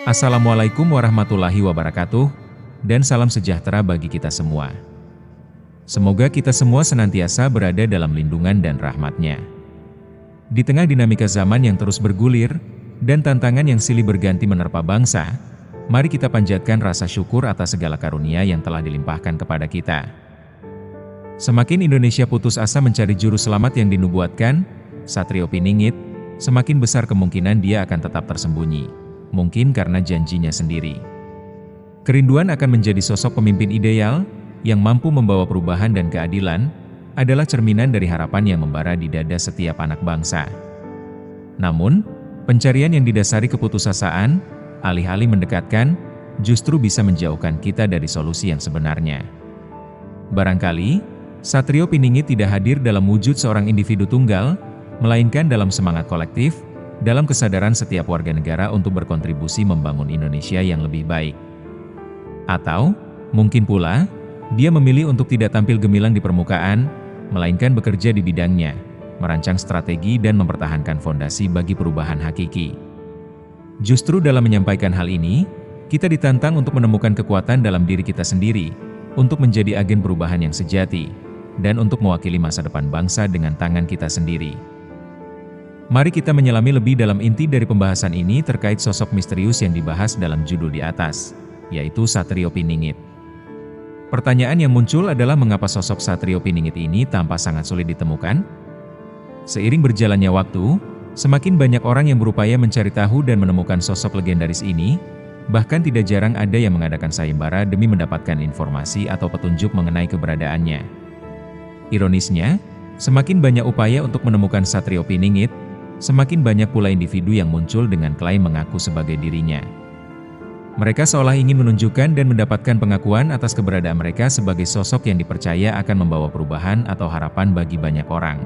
Assalamualaikum warahmatullahi wabarakatuh, dan salam sejahtera bagi kita semua. Semoga kita semua senantiasa berada dalam lindungan dan rahmat-Nya. Di tengah dinamika zaman yang terus bergulir, dan tantangan yang silih berganti menerpa bangsa, mari kita panjatkan rasa syukur atas segala karunia yang telah dilimpahkan kepada kita. Semakin Indonesia putus asa mencari juru selamat yang dinubuatkan, Satrio Piningit, semakin besar kemungkinan dia akan tetap tersembunyi. Mungkin karena janjinya sendiri. Kerinduan akan menjadi sosok pemimpin ideal, yang mampu membawa perubahan dan keadilan, adalah cerminan dari harapan yang membara di dada setiap anak bangsa. Namun, pencarian yang didasari keputusasaan, alih-alih mendekatkan, justru bisa menjauhkan kita dari solusi yang sebenarnya. Barangkali, Satrio Piningit tidak hadir dalam wujud seorang individu tunggal, melainkan dalam semangat kolektif, dalam kesadaran setiap warga negara untuk berkontribusi membangun Indonesia yang lebih baik. Atau, mungkin pula, dia memilih untuk tidak tampil gemilang di permukaan, melainkan bekerja di bidangnya, merancang strategi dan mempertahankan fondasi bagi perubahan hakiki. Justru dalam menyampaikan hal ini, kita ditantang untuk menemukan kekuatan dalam diri kita sendiri, untuk menjadi agen perubahan yang sejati, dan untuk mewakili masa depan bangsa dengan tangan kita sendiri. Mari kita menyelami lebih dalam inti dari pembahasan ini terkait sosok misterius yang dibahas dalam judul di atas, yaitu Satrio Piningit. Pertanyaan yang muncul adalah mengapa sosok Satrio Piningit ini tampak sangat sulit ditemukan? Seiring berjalannya waktu, semakin banyak orang yang berupaya mencari tahu dan menemukan sosok legendaris ini, bahkan tidak jarang ada yang mengadakan sayembara demi mendapatkan informasi atau petunjuk mengenai keberadaannya. Ironisnya, semakin banyak upaya untuk menemukan Satrio Piningit, semakin banyak pula individu yang muncul dengan klaim mengaku sebagai dirinya. Mereka seolah ingin menunjukkan dan mendapatkan pengakuan atas keberadaan mereka sebagai sosok yang dipercaya akan membawa perubahan atau harapan bagi banyak orang.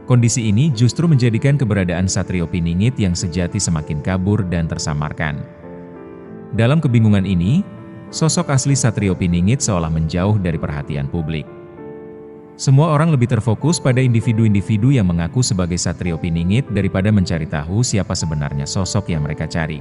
Kondisi ini justru menjadikan keberadaan Satrio Piningit yang sejati semakin kabur dan tersamarkan. Dalam kebingungan ini, sosok asli Satrio Piningit seolah menjauh dari perhatian publik. Semua orang lebih terfokus pada individu-individu yang mengaku sebagai Satrio Piningit daripada mencari tahu siapa sebenarnya sosok yang mereka cari.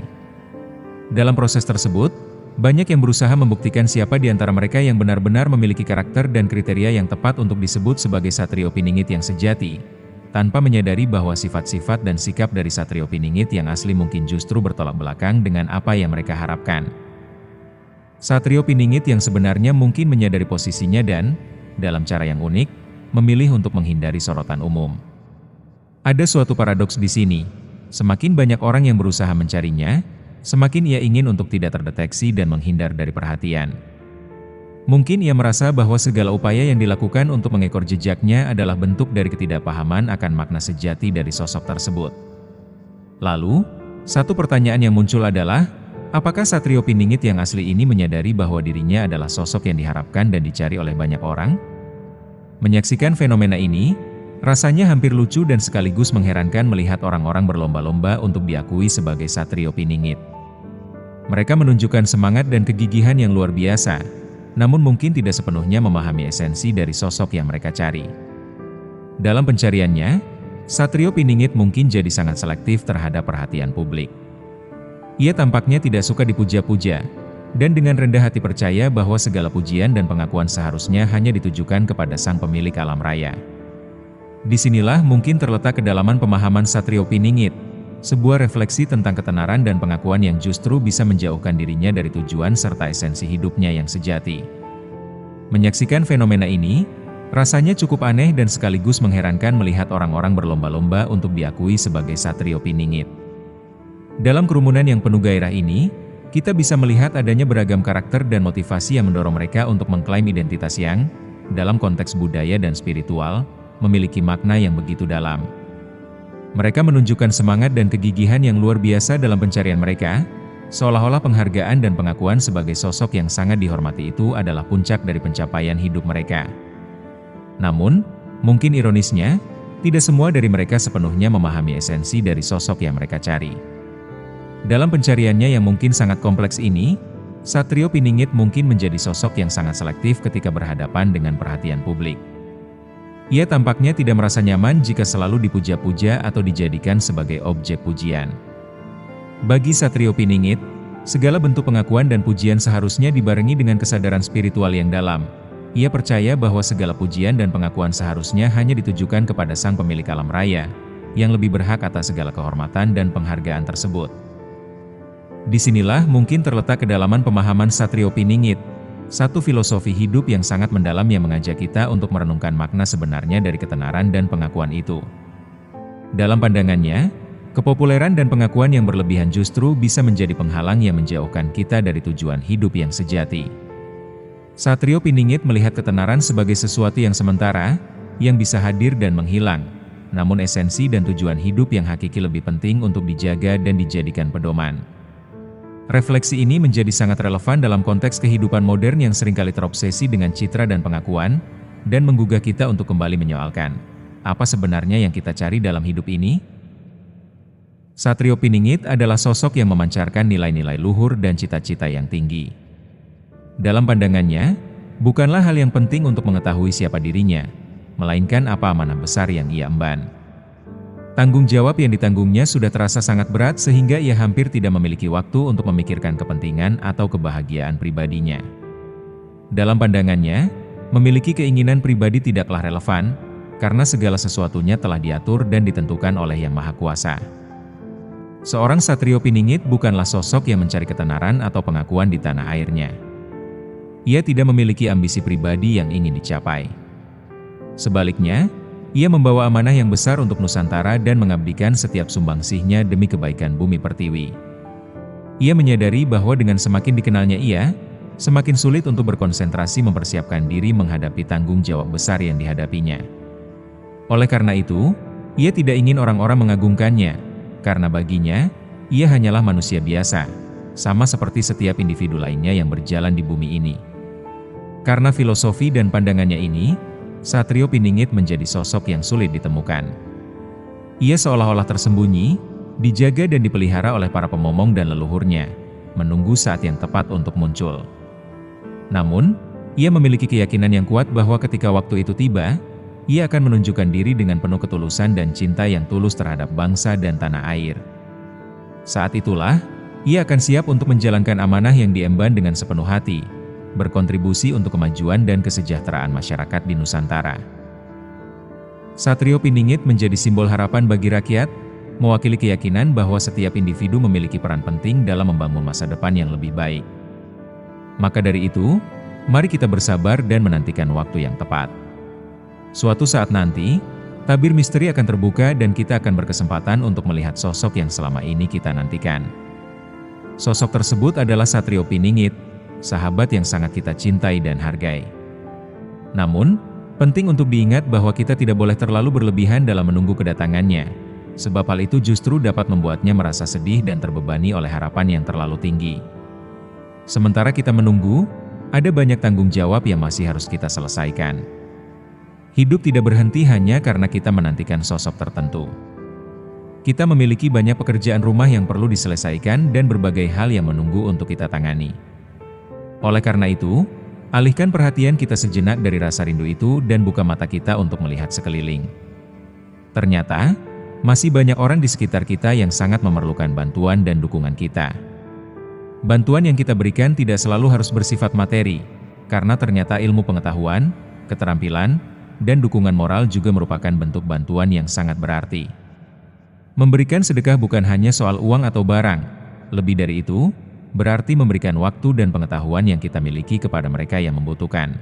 Dalam proses tersebut, banyak yang berusaha membuktikan siapa di antara mereka yang benar-benar memiliki karakter dan kriteria yang tepat untuk disebut sebagai Satrio Piningit yang sejati, tanpa menyadari bahwa sifat-sifat dan sikap dari Satrio Piningit yang asli mungkin justru bertolak belakang dengan apa yang mereka harapkan. Satrio Piningit yang sebenarnya mungkin menyadari posisinya dan, dalam cara yang unik, memilih untuk menghindari sorotan umum. Ada suatu paradoks di sini. Semakin banyak orang yang berusaha mencarinya, semakin ia ingin untuk tidak terdeteksi dan menghindar dari perhatian. Mungkin ia merasa bahwa segala upaya yang dilakukan untuk mengekor jejaknya adalah bentuk dari ketidakpahaman akan makna sejati dari sosok tersebut. Lalu, satu pertanyaan yang muncul adalah, apakah Satrio Piningit yang asli ini menyadari bahwa dirinya adalah sosok yang diharapkan dan dicari oleh banyak orang? Menyaksikan fenomena ini, rasanya hampir lucu dan sekaligus mengherankan melihat orang-orang berlomba-lomba untuk diakui sebagai Satrio Piningit. Mereka menunjukkan semangat dan kegigihan yang luar biasa, namun mungkin tidak sepenuhnya memahami esensi dari sosok yang mereka cari. Dalam pencariannya, Satrio Piningit mungkin jadi sangat selektif terhadap perhatian publik. Ia tampaknya tidak suka dipuja-puja, dan dengan rendah hati percaya bahwa segala pujian dan pengakuan seharusnya hanya ditujukan kepada sang pemilik alam raya. Disinilah mungkin terletak kedalaman pemahaman Satrio Piningit, sebuah refleksi tentang ketenaran dan pengakuan yang justru bisa menjauhkan dirinya dari tujuan serta esensi hidupnya yang sejati. Menyaksikan fenomena ini, rasanya cukup aneh dan sekaligus mengherankan melihat orang-orang berlomba-lomba untuk diakui sebagai Satrio Piningit. Dalam kerumunan yang penuh gairah ini, kita bisa melihat adanya beragam karakter dan motivasi yang mendorong mereka untuk mengklaim identitas yang, dalam konteks budaya dan spiritual, memiliki makna yang begitu dalam. Mereka menunjukkan semangat dan kegigihan yang luar biasa dalam pencarian mereka, seolah-olah penghargaan dan pengakuan sebagai sosok yang sangat dihormati itu adalah puncak dari pencapaian hidup mereka. Namun, mungkin ironisnya, tidak semua dari mereka sepenuhnya memahami esensi dari sosok yang mereka cari. Dalam pencariannya yang mungkin sangat kompleks ini, Satrio Piningit mungkin menjadi sosok yang sangat selektif ketika berhadapan dengan perhatian publik. Ia tampaknya tidak merasa nyaman jika selalu dipuja-puja atau dijadikan sebagai objek pujian. Bagi Satrio Piningit, segala bentuk pengakuan dan pujian seharusnya dibarengi dengan kesadaran spiritual yang dalam. Ia percaya bahwa segala pujian dan pengakuan seharusnya hanya ditujukan kepada Sang Pemilik alam raya, yang lebih berhak atas segala kehormatan dan penghargaan tersebut. Disinilah mungkin terletak kedalaman pemahaman Satrio Piningit, satu filosofi hidup yang sangat mendalam yang mengajak kita untuk merenungkan makna sebenarnya dari ketenaran dan pengakuan itu. Dalam pandangannya, kepopuleran dan pengakuan yang berlebihan justru bisa menjadi penghalang yang menjauhkan kita dari tujuan hidup yang sejati. Satrio Piningit melihat ketenaran sebagai sesuatu yang sementara, yang bisa hadir dan menghilang, namun esensi dan tujuan hidup yang hakiki lebih penting untuk dijaga dan dijadikan pedoman. Refleksi ini menjadi sangat relevan dalam konteks kehidupan modern yang seringkali terobsesi dengan citra dan pengakuan, dan menggugah kita untuk kembali menyoalkan, apa sebenarnya yang kita cari dalam hidup ini? Satrio Piningit adalah sosok yang memancarkan nilai-nilai luhur dan cita-cita yang tinggi. Dalam pandangannya, bukanlah hal yang penting untuk mengetahui siapa dirinya, melainkan apa amanah besar yang ia emban. Tanggung jawab yang ditanggungnya sudah terasa sangat berat sehingga ia hampir tidak memiliki waktu untuk memikirkan kepentingan atau kebahagiaan pribadinya. Dalam pandangannya, memiliki keinginan pribadi tidaklah relevan, karena segala sesuatunya telah diatur dan ditentukan oleh Yang Maha Kuasa. Seorang Satrio Piningit bukanlah sosok yang mencari ketenaran atau pengakuan di tanah airnya. Ia tidak memiliki ambisi pribadi yang ingin dicapai. Sebaliknya, ia membawa amanah yang besar untuk Nusantara dan mengabdikan setiap sumbangsihnya demi kebaikan bumi pertiwi. Ia menyadari bahwa dengan semakin dikenalnya ia, semakin sulit untuk berkonsentrasi mempersiapkan diri menghadapi tanggung jawab besar yang dihadapinya. Oleh karena itu, ia tidak ingin orang-orang mengagungkannya, karena baginya, ia hanyalah manusia biasa, sama seperti setiap individu lainnya yang berjalan di bumi ini. Karena filosofi dan pandangannya ini, Satrio Piningit menjadi sosok yang sulit ditemukan. Ia seolah-olah tersembunyi, dijaga dan dipelihara oleh para pemomong dan leluhurnya, menunggu saat yang tepat untuk muncul. Namun, ia memiliki keyakinan yang kuat bahwa ketika waktu itu tiba, ia akan menunjukkan diri dengan penuh ketulusan dan cinta yang tulus terhadap bangsa dan tanah air. Saat itulah, ia akan siap untuk menjalankan amanah yang diemban dengan sepenuh hati, berkontribusi untuk kemajuan dan kesejahteraan masyarakat di Nusantara. Satrio Piningit menjadi simbol harapan bagi rakyat, mewakili keyakinan bahwa setiap individu memiliki peran penting dalam membangun masa depan yang lebih baik. Maka dari itu, mari kita bersabar dan menantikan waktu yang tepat. Suatu saat nanti, tabir misteri akan terbuka dan kita akan berkesempatan untuk melihat sosok yang selama ini kita nantikan. Sosok tersebut adalah Satrio Piningit, sahabat yang sangat kita cintai dan hargai. Namun, penting untuk diingat bahwa kita tidak boleh terlalu berlebihan dalam menunggu kedatangannya, sebab hal itu justru dapat membuatnya merasa sedih dan terbebani oleh harapan yang terlalu tinggi. Sementara kita menunggu, ada banyak tanggung jawab yang masih harus kita selesaikan. Hidup tidak berhenti hanya karena kita menantikan sosok tertentu. Kita memiliki banyak pekerjaan rumah yang perlu diselesaikan dan berbagai hal yang menunggu untuk kita tangani. Oleh karena itu, alihkan perhatian kita sejenak dari rasa rindu itu dan buka mata kita untuk melihat sekeliling. Ternyata, masih banyak orang di sekitar kita yang sangat memerlukan bantuan dan dukungan kita. Bantuan yang kita berikan tidak selalu harus bersifat materi, karena ternyata ilmu pengetahuan, keterampilan, dan dukungan moral juga merupakan bentuk bantuan yang sangat berarti. Memberikan sedekah bukan hanya soal uang atau barang, lebih dari itu, berarti memberikan waktu dan pengetahuan yang kita miliki kepada mereka yang membutuhkan.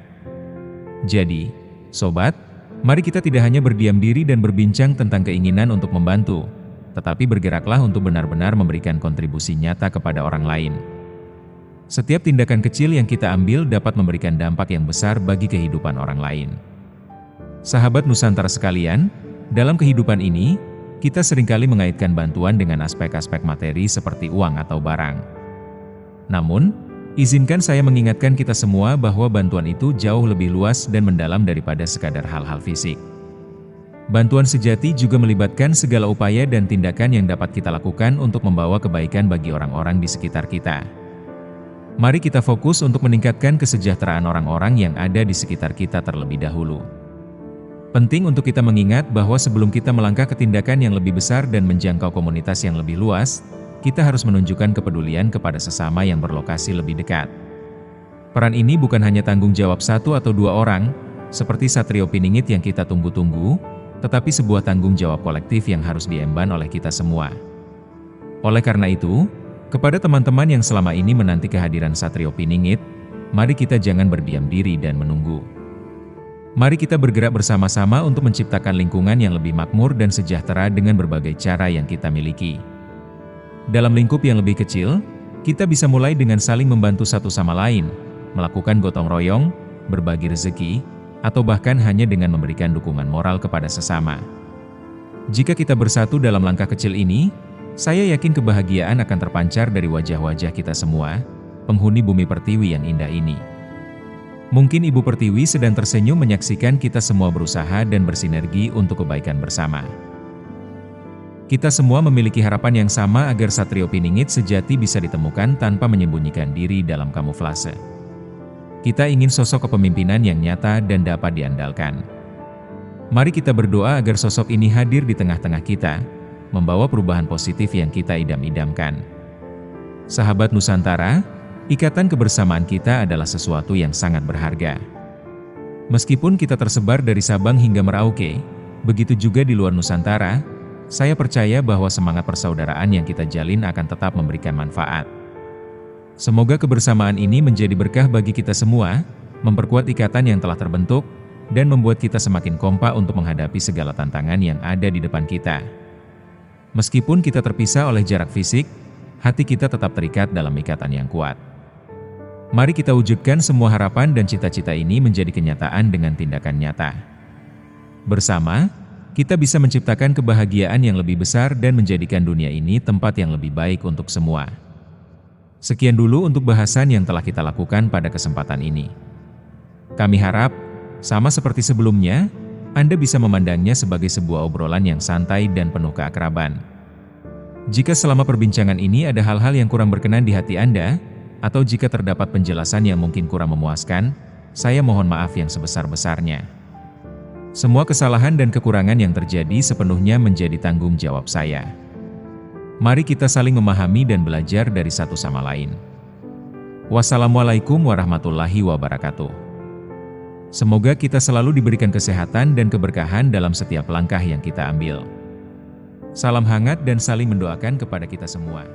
Jadi, sobat, mari kita tidak hanya berdiam diri dan berbincang tentang keinginan untuk membantu, tetapi bergeraklah untuk benar-benar memberikan kontribusi nyata kepada orang lain. Setiap tindakan kecil yang kita ambil dapat memberikan dampak yang besar bagi kehidupan orang lain. Sahabat Nusantara sekalian, dalam kehidupan ini, kita seringkali mengaitkan bantuan dengan aspek-aspek materi seperti uang atau barang. Namun, izinkan saya mengingatkan kita semua bahwa bantuan itu jauh lebih luas dan mendalam daripada sekadar hal-hal fisik. Bantuan sejati juga melibatkan segala upaya dan tindakan yang dapat kita lakukan untuk membawa kebaikan bagi orang-orang di sekitar kita. Mari kita fokus untuk meningkatkan kesejahteraan orang-orang yang ada di sekitar kita terlebih dahulu. Penting untuk kita mengingat bahwa sebelum kita melangkah ke tindakan yang lebih besar dan menjangkau komunitas yang lebih luas, kita harus menunjukkan kepedulian kepada sesama yang berlokasi lebih dekat. Peran ini bukan hanya tanggung jawab satu atau dua orang, seperti Satrio Piningit yang kita tunggu-tunggu, tetapi sebuah tanggung jawab kolektif yang harus diemban oleh kita semua. Oleh karena itu, kepada teman-teman yang selama ini menanti kehadiran Satrio Piningit, mari kita jangan berdiam diri dan menunggu. Mari kita bergerak bersama-sama untuk menciptakan lingkungan yang lebih makmur dan sejahtera dengan berbagai cara yang kita miliki. Dalam lingkup yang lebih kecil, kita bisa mulai dengan saling membantu satu sama lain, melakukan gotong royong, berbagi rezeki, atau bahkan hanya dengan memberikan dukungan moral kepada sesama. Jika kita bersatu dalam langkah kecil ini, saya yakin kebahagiaan akan terpancar dari wajah-wajah kita semua, penghuni bumi pertiwi yang indah ini. Mungkin Ibu Pertiwi sedang tersenyum menyaksikan kita semua berusaha dan bersinergi untuk kebaikan bersama. Kita semua memiliki harapan yang sama agar Satrio Piningit sejati bisa ditemukan tanpa menyembunyikan diri dalam kamuflase. Kita ingin sosok kepemimpinan yang nyata dan dapat diandalkan. Mari kita berdoa agar sosok ini hadir di tengah-tengah kita, membawa perubahan positif yang kita idam-idamkan. Sahabat Nusantara, ikatan kebersamaan kita adalah sesuatu yang sangat berharga. Meskipun kita tersebar dari Sabang hingga Merauke, begitu juga di luar Nusantara, saya percaya bahwa semangat persaudaraan yang kita jalin akan tetap memberikan manfaat. Semoga kebersamaan ini menjadi berkah bagi kita semua, memperkuat ikatan yang telah terbentuk, dan membuat kita semakin kompak untuk menghadapi segala tantangan yang ada di depan kita. Meskipun kita terpisah oleh jarak fisik, hati kita tetap terikat dalam ikatan yang kuat. Mari kita wujudkan semua harapan dan cita-cita ini menjadi kenyataan dengan tindakan nyata. Bersama, kita bisa menciptakan kebahagiaan yang lebih besar dan menjadikan dunia ini tempat yang lebih baik untuk semua. Sekian dulu untuk bahasan yang telah kita lakukan pada kesempatan ini. Kami harap, sama seperti sebelumnya, Anda bisa memandangnya sebagai sebuah obrolan yang santai dan penuh keakraban. Jika selama perbincangan ini ada hal-hal yang kurang berkenan di hati Anda, atau jika terdapat penjelasan yang mungkin kurang memuaskan, saya mohon maaf yang sebesar-besarnya. Semua kesalahan dan kekurangan yang terjadi sepenuhnya menjadi tanggung jawab saya. Mari kita saling memahami dan belajar dari satu sama lain. Wassalamualaikum warahmatullahi wabarakatuh. Semoga kita selalu diberikan kesehatan dan keberkahan dalam setiap langkah yang kita ambil. Salam hangat dan saling mendoakan kepada kita semua.